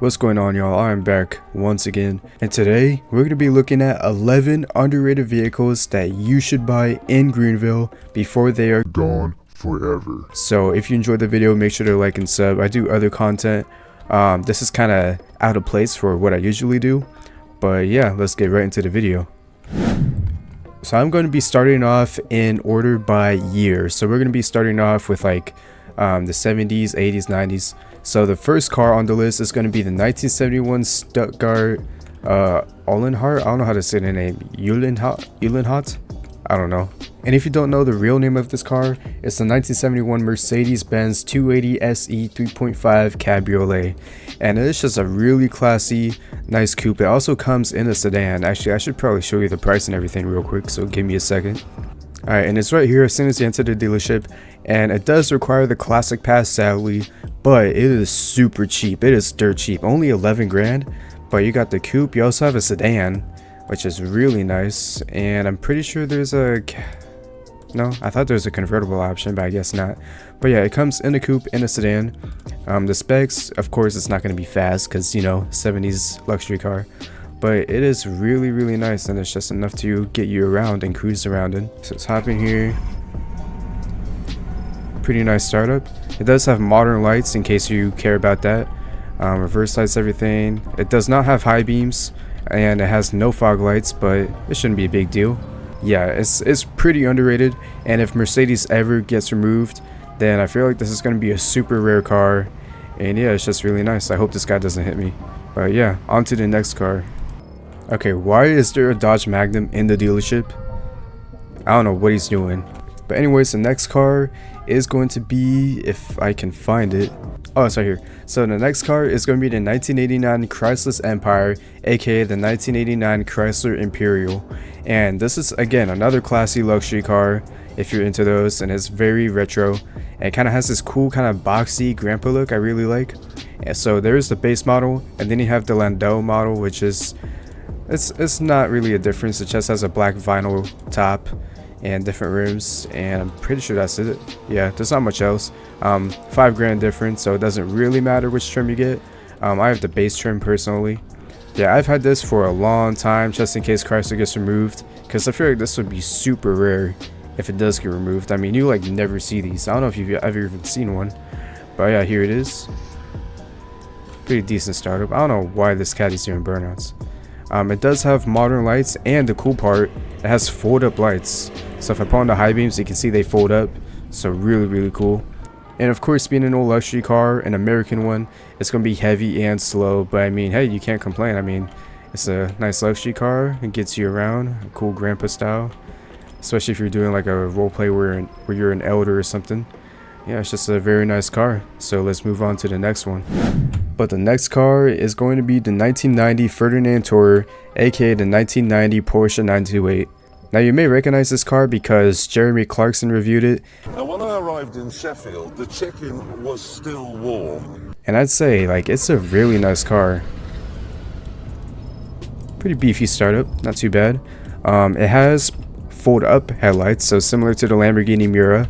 What's going on, y'all? I'm back once again, and today we're going to be looking at 11 underrated vehicles that you should buy in Greenville before they are gone forever. So if you enjoyed the video, make sure to like and sub. I do other content. This is kind of out of place for what I usually do, but yeah, let's get right into the video. So I'm going to be starting off in order by year. So we're going to be starting off with like the 70s, 80s, 90s. So the first car on the list is going to be the 1971 Stuttgart Uhlenhart. I don't know how to say the name. Uhlenhart? I don't know. And if you don't know the real name of this car, it's the 1971 Mercedes-Benz 280 SE 3.5 Cabriolet. And it's just a really classy, nice coupe. It also comes in a sedan. Actually, I should probably show you the price and everything real quick, so give me a second. Alright, and it's right here as soon as you enter the dealership, and it does require the classic pass, sadly, but it is super cheap. It is dirt cheap, only 11 grand, but you got the coupe. You also have a sedan, which is really nice, and I'm pretty sure there's a no, I thought there was a convertible option, but I guess not. But yeah, it comes in a coupe, in a sedan. The specs, of course, it's not going to be fast because, you know, 70s luxury car. But it is really, really nice, and it's just enough to get you around and cruise around in. So let's hop in here. Pretty nice startup. It does have modern lights in case you care about that. Reverse lights, everything. It does not have high beams, and it has no fog lights, but it shouldn't be a big deal. Yeah, it's pretty underrated, and if Mercedes ever gets removed, then I feel like this is going to be a super rare car. And yeah, it's just really nice. I hope this guy doesn't hit me. But yeah, on to the next car. Okay, why is there a Dodge Magnum in the dealership? I don't know what he's doing. But anyways, the next car is going to be, if I can find it. Oh, it's right here. So the next car is going to be the 1989 Chrysler Empire, aka the 1989 Chrysler Imperial. And this is, again, another classy luxury car if you're into those, and it's very retro. And it kind of has this cool kind of boxy grandpa look I really like. And so there's the base model, and then you have the Landau model, which is it's not really a difference. It just has a black vinyl top and different rims, and I'm pretty sure that's it. Yeah, there's not much else. 5 grand difference, so it doesn't really matter which trim you get. I have the base trim personally. Yeah, I've had this for a long time just in case Chrysler gets removed, because I feel like this would be super rare if it does get removed. I mean, you like never see these. I don't know if you've ever even seen one, but yeah, here it is. Pretty decent startup. I don't know why this caddy's doing burnouts. It does have modern lights, and the cool part, it has fold-up lights. So if I put on the high beams, you can see they fold up. So really, really cool. And of course, being an old luxury car, an American one, it's going to be heavy and slow. But I mean, hey, you can't complain. I mean, it's a nice luxury car. It gets you around, a cool grandpa style. Especially if you're doing like a roleplay where you're an elder or something. Yeah, it's just a very nice car. So let's move on to the next one. But the next car is going to be the 1990 Ferdinand Tourer, aka the 1990 Porsche 928. Now you may recognize this car because Jeremy Clarkson reviewed it. Now when I arrived in Sheffield, the check-in was still warm. And I'd say like it's a really nice car. Pretty beefy startup, not too bad. It has fold-up headlights, so similar to the Lamborghini Miura.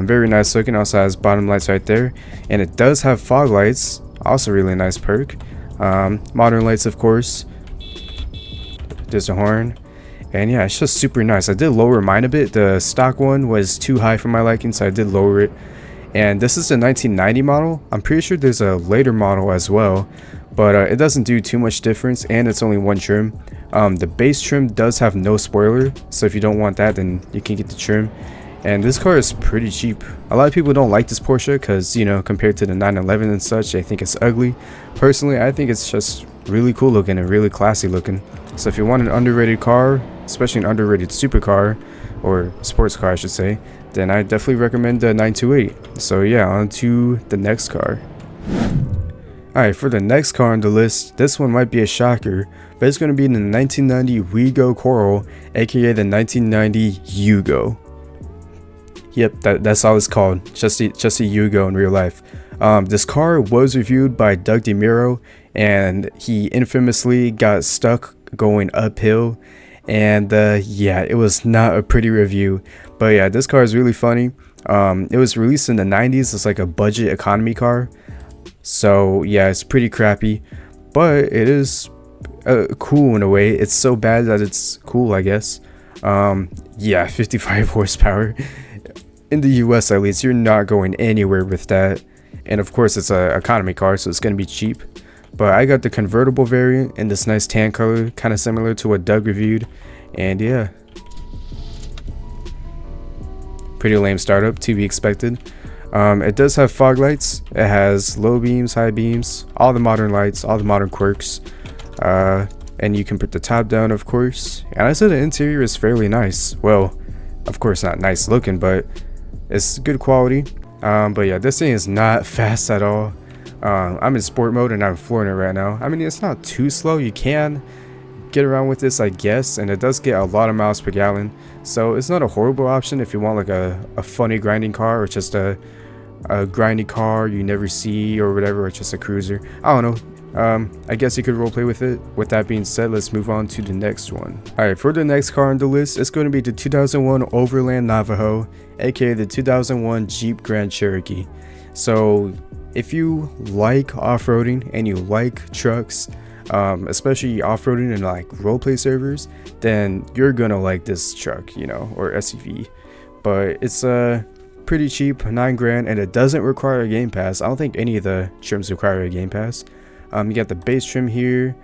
Very nice looking. Also has bottom lights right there, and it does have fog lights. Also really nice perk. Modern lights, of course. There's a horn, and yeah, it's just super nice. I did lower mine a bit. The stock one was too high for my liking, so I did lower it. And this is the 1990 model. I'm pretty sure there's a later model as well, but it doesn't do too much difference, and it's only one trim. The base trim does have no spoiler, so if you don't want that, then you can get the trim. And this car is pretty cheap. A lot of people don't like this Porsche because, you know, compared to the 911 and such, they think it's ugly. Personally, I think it's just really cool looking and really classy looking. So if you want an underrated car, especially an underrated supercar, or sports car I should say, then I definitely recommend the 928. So yeah, on to the next car. Alright, for the next car on the list, this one might be a shocker, but it's going to be the 1990 Yugo Coral, aka the 1990 Yugo. Yep, that's all it's called. Just a Yugo in real life. This car was reviewed by Doug DeMuro, and he infamously got stuck going uphill. And yeah, it was not a pretty review. But yeah, this car is really funny. It was released in the 90s. It's like a budget economy car. So yeah, it's pretty crappy, but it is cool in a way. It's so bad that it's cool, I guess. Yeah, 55 horsepower. In the US at least, you're not going anywhere with that. And of course it's a economy car, so it's gonna be cheap. But I got the convertible variant in this nice tan color, kind of similar to what Doug reviewed. And yeah, pretty lame startup, to be expected. It does have fog lights. It has low beams, high beams, all the modern lights, all the modern quirks. And you can put the top down, of course. And I said the interior is fairly nice. Well, of course not nice looking, but it's good quality. But yeah, this thing is not fast at all. I'm in sport mode and I'm flooring it right now. I mean, it's not too slow. You can get around with this, I guess, and it does get a lot of miles per gallon. So it's not a horrible option if you want like a funny grinding car, or just a grindy car you never see or whatever, or just a cruiser. I don't know. I guess you could roleplay with it. With that being said, let's move on to the next one. Alright, for the next car on the list, it's going to be the 2001 Overland Navajo, aka the 2001 Jeep Grand Cherokee. So if you like off-roading and you like trucks, especially off-roading in like roleplay servers, then you're gonna like this truck, you know, or SUV. But it's pretty cheap, $9 grand, and it doesn't require a game pass. I don't think any of the trims require a game pass. You got the base trim here,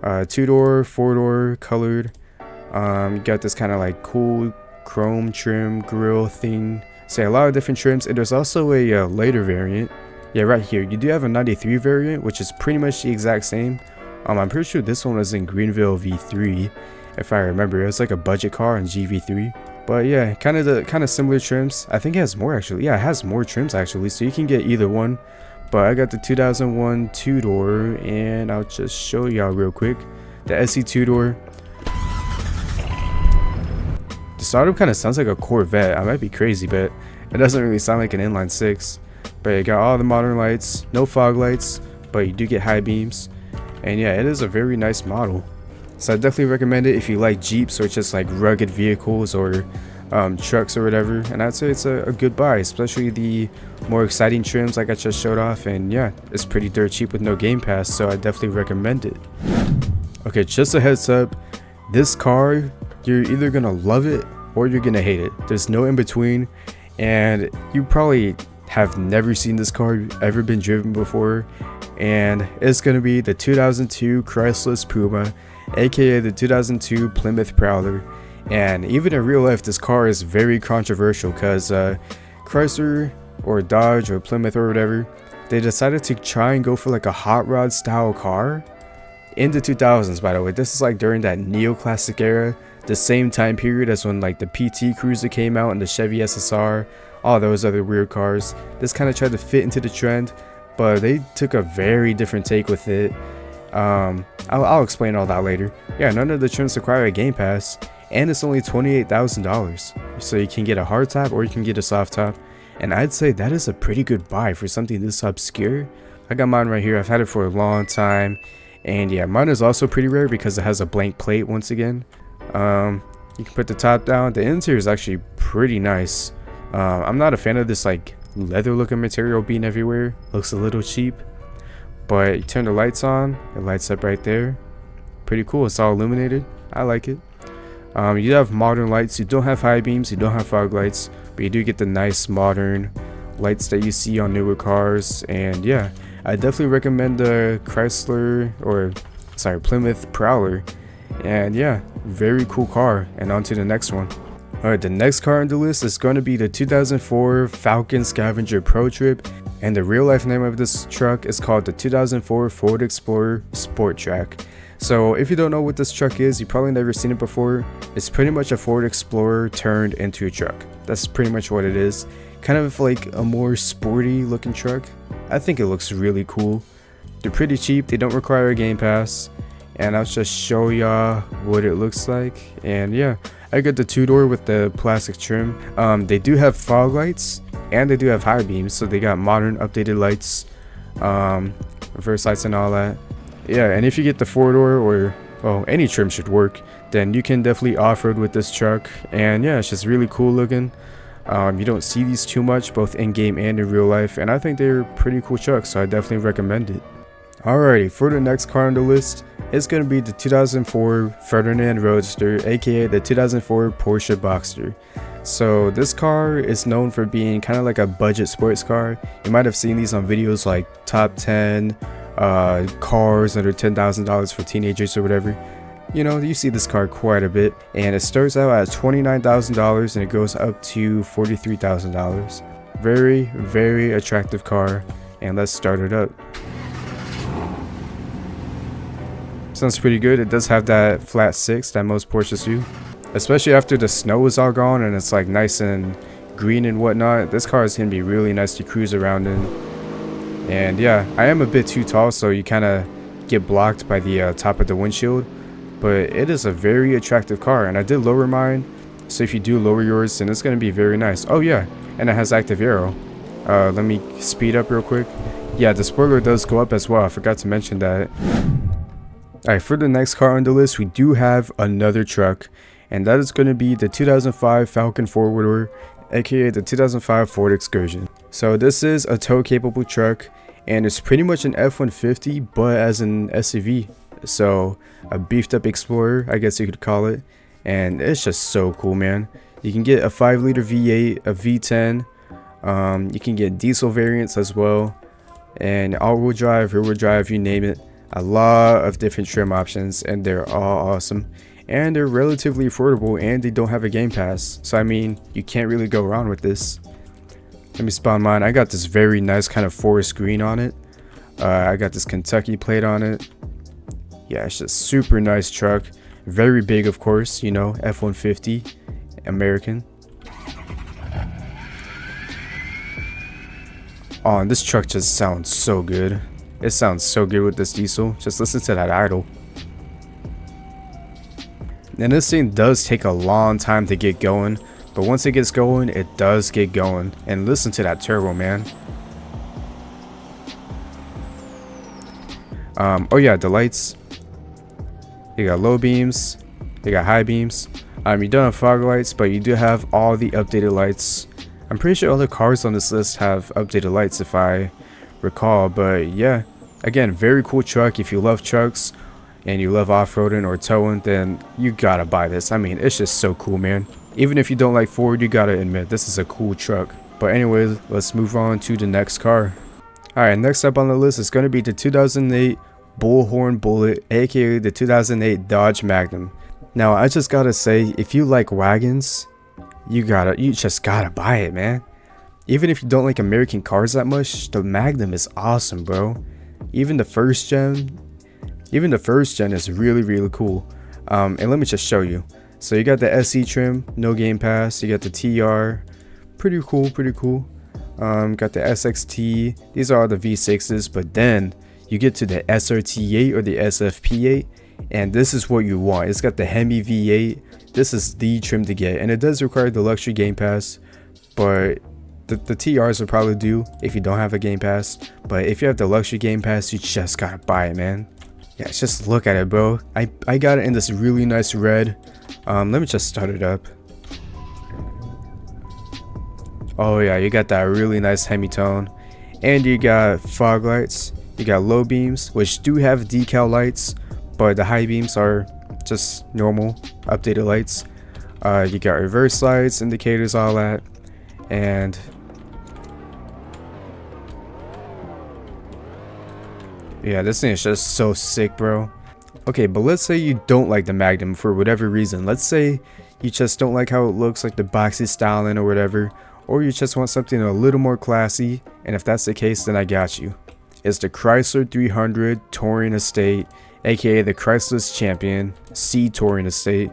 2-door, 4-door, colored. You got this kind of like cool chrome trim grill thing. So a lot of different trims, and there's also a later variant. Yeah, right here you do have a 93 variant, which is pretty much the exact same. I'm pretty sure this one was in Greenville V3, if I remember. It's like a budget car in GV3. But yeah, kind of similar trims. I think it has more actually. Yeah, it has more trims actually, so you can get either one. But I got the 2001 2-door, and I'll just show y'all real quick. The SE 2-door. The startup kind of sounds like a Corvette. I might be crazy, but it doesn't really sound like an inline 6. But you got all the modern lights, no fog lights, but you do get high beams. And yeah, it is a very nice model. So I definitely recommend it if you like Jeeps or just like rugged vehicles or trucks or whatever. And I'd say it's a good buy, especially the more exciting trims like I just showed off. And yeah, it's pretty dirt cheap with no game pass, so I definitely recommend it. Okay, just a heads up, this car, you're either gonna love it or you're gonna hate it. There's no in between, and you probably have never seen this car ever been driven before. And it's gonna be the 2002 Chrysler Puma, aka the 2002 Plymouth Prowler. And even in real life, this car is very controversial because Chrysler or Dodge or Plymouth or whatever, they decided to try and go for like a hot rod style car in the 2000s. By the way, this is like during that neoclassic era, the same time period as when like the PT Cruiser came out and the Chevy SSR, all those other weird cars. This kind of tried to fit into the trend, but they took a very different take with it. I'll explain all that later. Yeah, none of the trims require a game pass, and it's only $28,000. So you can get a hard top or you can get a soft top, and I'd say that is a pretty good buy for something this obscure. I got mine right here. I've had it for a long time, and yeah, mine is also pretty rare because it has a blank plate once again. You can put the top down. The interior is actually pretty nice. I'm not a fan of this like leather looking material being everywhere. Looks a little cheap, but you turn the lights on, it lights up right there. Pretty cool. It's all illuminated. I like it. You have modern lights. You don't have high beams, you don't have fog lights, but you do get the nice modern lights that you see on newer cars. And yeah, I definitely recommend the Plymouth Prowler. And yeah, very cool car. And on to the next one. Alright, the next car on the list is going to be the 2004 Falcon Scavenger Pro Trip, and the real life name of this truck is called the 2004 Ford Explorer Sport Trac. So if you don't know what this truck is, you've probably never seen it before. It's pretty much a Ford Explorer turned into a truck. That's pretty much what it is. Kind of like a more sporty looking truck. I think it looks really cool. They're pretty cheap, they don't require a game pass, and I'll just show y'all what it looks like. And yeah, I got the 2-door with the plastic trim. They do have fog lights and they do have high beams, so they got modern updated lights, reverse lights and all that. Yeah, and if you get the 4-door, or well, any trim should work, then you can definitely off-road with this truck. And yeah, it's just really cool looking. You don't see these too much, both in game and in real life, and I think they're pretty cool trucks, so I definitely recommend it. Alrighty, for the next car on the list, it's going to be the 2004 Ferdinand Roadster, aka the 2004 Porsche Boxster. So this car is known for being kind of like a budget sports car. You might have seen these on videos like top 10 cars under $10,000 for teenagers or whatever. You know, you see this car quite a bit, and it starts out at $29,000 and it goes up to $43,000. Very, very attractive car, and let's start it up. Sounds pretty good. It does have that flat six that most Porsches do, especially after the snow is all gone and it's like nice and green and whatnot. This car is gonna be really nice to cruise around in. And yeah, I am a bit too tall, so you kind of get blocked by the top of the windshield, but it is a very attractive car, and I did lower mine, so if you do lower yours, then it's gonna be very nice. Oh yeah, and it has active aero. Let me speed up real quick. Yeah, the spoiler does go up as well. I forgot to mention that. Alright, for the next car on the list, we do have another truck, and that is going to be the 2005 Falcon 4-wheeler, aka the 2005 Ford Excursion. So this is a tow-capable truck, and it's pretty much an F-150, but as an SUV. So a beefed-up Explorer, I guess you could call it, and it's just so cool, man. You can get a 5-liter V8, a V10, you can get diesel variants as well, and all-wheel drive, rear-wheel drive, you name it. A lot of different trim options, and they're all awesome, and they're relatively affordable, and they don't have a game pass, so I mean, you can't really go wrong with this. Let me spawn mine. I got this very nice kind of forest green on it. I got this Kentucky plate on it. Yeah, it's just super nice truck, very big, of course, you know, F-150 American. Oh, and this truck just sounds so good. It sounds so good with this diesel. Just listen to that idle. And this thing does take a long time to get going, but once it gets going, it does get going. And listen to that turbo, man. Oh yeah, the lights. You got low beams, you got high beams. You don't have fog lights, but you do have all the updated lights. I'm pretty sure all the cars on this list have updated lights if I recall, but yeah, again, very cool truck. If you love trucks and you love off-roading or towing, then you gotta buy this. I mean, it's just so cool, man. Even if you don't like Ford, you gotta admit this is a cool truck. But anyways, let's move on to the next car. Alright, next up on the list is going to be the 2008 Bullhorn Bullet, aka the 2008 Dodge Magnum. Now I just gotta say, if you like wagons, you just gotta buy it, man. Even if you don't like American cars that much, the Magnum is awesome, bro. Even the first gen is really, really cool. And let me just show you. So you got the SE trim, no game pass. You got the TR, pretty cool. Got the SXT. These are all the V6s, but then you get to the SRT8 or the SFP8, and this is what you want. It's got the Hemi V8. This is the trim to get, and it does require the luxury game pass, but the TRs will probably do if you don't have a game pass. But if you have the luxury game pass, you just gotta buy it, man. Yeah, just look at it, bro. I got it in this really nice red. Let me just start it up. Oh yeah, you got that really nice Hemi-tone, and you got fog lights. You got low beams, which do have decal lights, but the high beams are just normal updated lights. You got reverse lights, indicators, all that, and yeah, this thing is just so sick, bro. Okay, but let's say you don't like the Magnum for whatever reason. Let's say you just don't like how it looks, like the boxy styling or whatever, or you just want something a little more classy, and if that's the case, then I got you. It's the Chrysler 300 Touring Estate, aka the Chrysler's Champion C Touring Estate,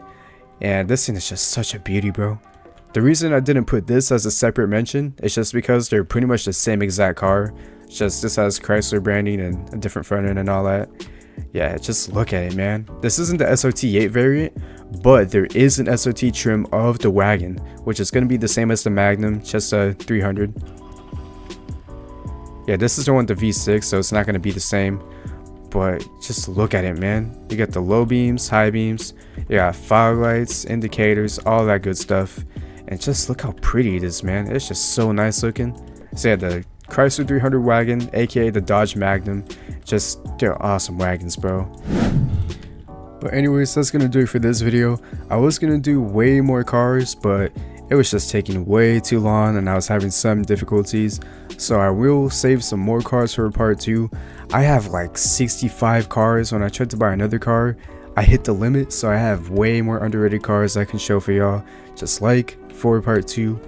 and this thing is just such a beauty, bro. The reason I didn't put this as a separate mention is just because they're pretty much the same exact car, just this has Chrysler branding and a different front end and all that. Yeah, just look at it, man. This isn't the SRT8 variant, but there is an SRT trim of the wagon, which is going to be the same as the Magnum, just a 300. Yeah, this is the one with the V6, so it's not going to be the same, but just look at it, man. You got the low beams, high beams, you got fog lights, indicators, all that good stuff, And just look how pretty it is, man. It's just so nice looking. So yeah, the Chrysler 300 wagon, aka the Dodge Magnum. Just, they're awesome wagons, bro. But anyways, that's gonna do it for this video. I was gonna do way more cars, but it was just taking way too long and I was having some difficulties. So I will save some more cars for part 2. I have like 65 cars. When I tried to buy another car, I hit the limit, so I have way more underrated cars I can show for y'all, just like for part 2.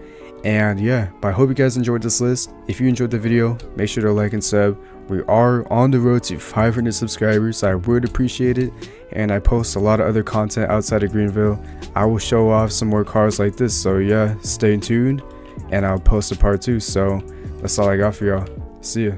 And yeah, but I hope you guys enjoyed this list. If you enjoyed the video, make sure to like and sub. We are on the road to 500 subscribers. I would appreciate it. And I post a lot of other content outside of Greenville. I will show off some more cars like this. So yeah, stay tuned and I'll post a part 2. So that's all I got for y'all. See ya.